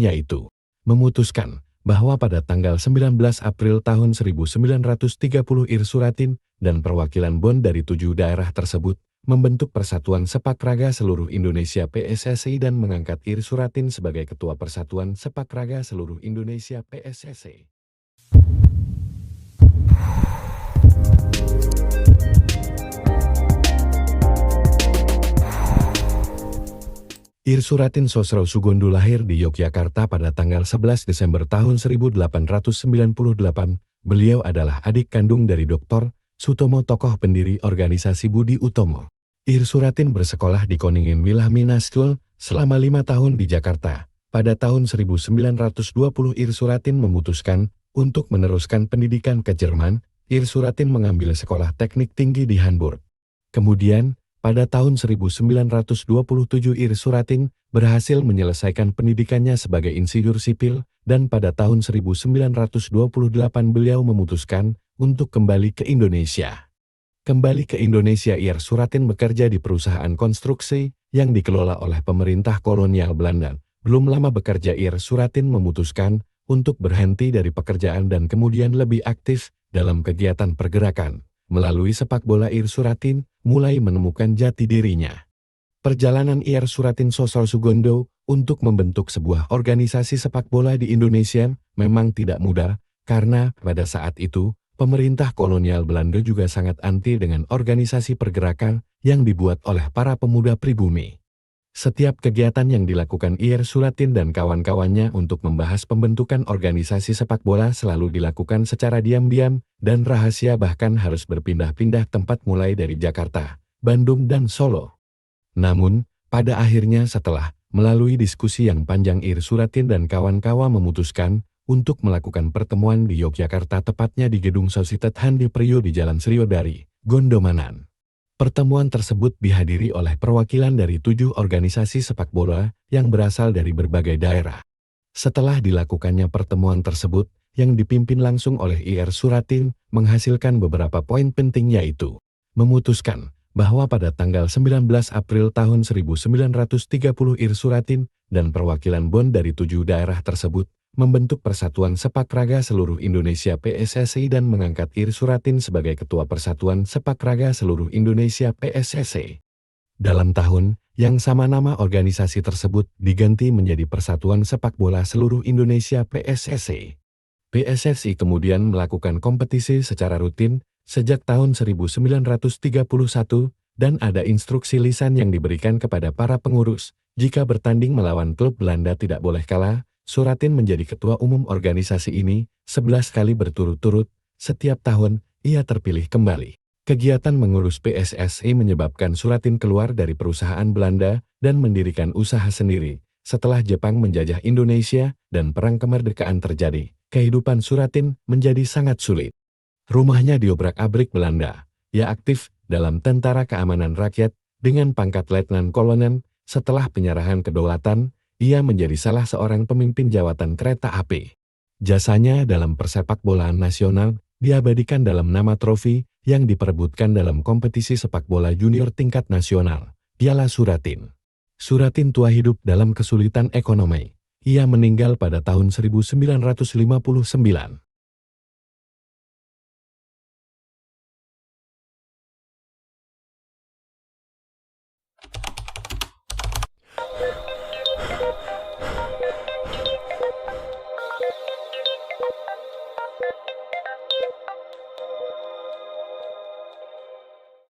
yaitu memutuskan bahwa pada tanggal 19 April tahun 1930 Ir Suratin dan perwakilan Bonn dari 7 daerah tersebut membentuk Persatuan Sepak Raga Seluruh Indonesia PSSI dan mengangkat Ir Suratin sebagai Ketua Persatuan Sepak Raga Seluruh Indonesia PSSI. Ir Suratin Sosro Sugondo lahir di Yogyakarta pada tanggal 11 Desember tahun 1898. Beliau adalah adik kandung dari Dr. Sutomo, tokoh pendiri organisasi Budi Utomo. Ir Suratin bersekolah di Koningin Wilhelmina School selama 5 tahun di Jakarta. Pada tahun 1920 Ir Suratin memutuskan untuk meneruskan pendidikan ke Jerman. Ir Suratin mengambil sekolah teknik tinggi di Hamburg. Kemudian, pada tahun 1927 Ir Suratin berhasil menyelesaikan pendidikannya sebagai insinyur sipil dan pada tahun 1928 beliau memutuskan untuk kembali ke Indonesia. Kembali ke Indonesia, Ir Suratin bekerja di perusahaan konstruksi yang dikelola oleh pemerintah kolonial Belanda. Belum lama bekerja, Ir Suratin memutuskan untuk berhenti dari pekerjaan dan kemudian lebih aktif dalam kegiatan pergerakan. Melalui sepak bola, Ir Suratin mulai menemukan jati dirinya. Perjalanan Ir Suratin Sosro Sugondo untuk membentuk sebuah organisasi sepak bola di Indonesia memang tidak mudah, karena pada saat itu, pemerintah kolonial Belanda juga sangat anti dengan organisasi pergerakan yang dibuat oleh para pemuda pribumi. Setiap kegiatan yang dilakukan Ir Suratin dan kawan-kawannya untuk membahas pembentukan organisasi sepak bola selalu dilakukan secara diam-diam dan rahasia, bahkan harus berpindah-pindah tempat mulai dari Jakarta, Bandung, dan Solo. Namun, pada akhirnya setelah melalui diskusi yang panjang, Ir Suratin dan kawan-kawan memutuskan untuk melakukan pertemuan di Yogyakarta, tepatnya di Gedung Sositet Handi Priyo di Jalan Sriwedari, Gondomanan. Pertemuan tersebut dihadiri oleh perwakilan dari 7 organisasi sepak bola yang berasal dari berbagai daerah. Setelah dilakukannya pertemuan tersebut, yang dipimpin langsung oleh Ir Suratin, menghasilkan beberapa poin penting, yaitu memutuskan bahwa pada tanggal 19 April tahun 1930 Ir Suratin dan perwakilan Bonn dari 7 daerah tersebut membentuk Persatuan Sepak Raga Seluruh Indonesia PSSI dan mengangkat Ir Suratin sebagai Ketua Persatuan Sepak Raga Seluruh Indonesia PSSI. Dalam tahun yang sama, nama organisasi tersebut diganti menjadi Persatuan Sepak Bola Seluruh Indonesia PSSI. PSSI kemudian melakukan kompetisi secara rutin sejak tahun 1931 dan ada instruksi lisan yang diberikan kepada para pengurus, jika bertanding melawan klub Belanda tidak boleh kalah. Suratin menjadi ketua umum organisasi ini 11 kali berturut-turut. Setiap tahun, ia terpilih kembali. Kegiatan mengurus PSSI menyebabkan Suratin keluar dari perusahaan Belanda dan mendirikan usaha sendiri. Setelah Jepang menjajah Indonesia dan perang kemerdekaan terjadi, kehidupan Suratin menjadi sangat sulit. Rumahnya diobrak-abrik Belanda. Ia aktif dalam Tentara Keamanan Rakyat dengan pangkat Letnan Kolonel. Setelah penyerahan kedaulatan, ia menjadi salah seorang pemimpin jawatan kereta api. Jasanya dalam persepak bolaan nasional diabadikan dalam nama trofi yang diperebutkan dalam kompetisi sepak bola junior tingkat nasional, Piala Suratin. Suratin tua hidup dalam kesulitan ekonomi. Ia meninggal pada tahun 1959.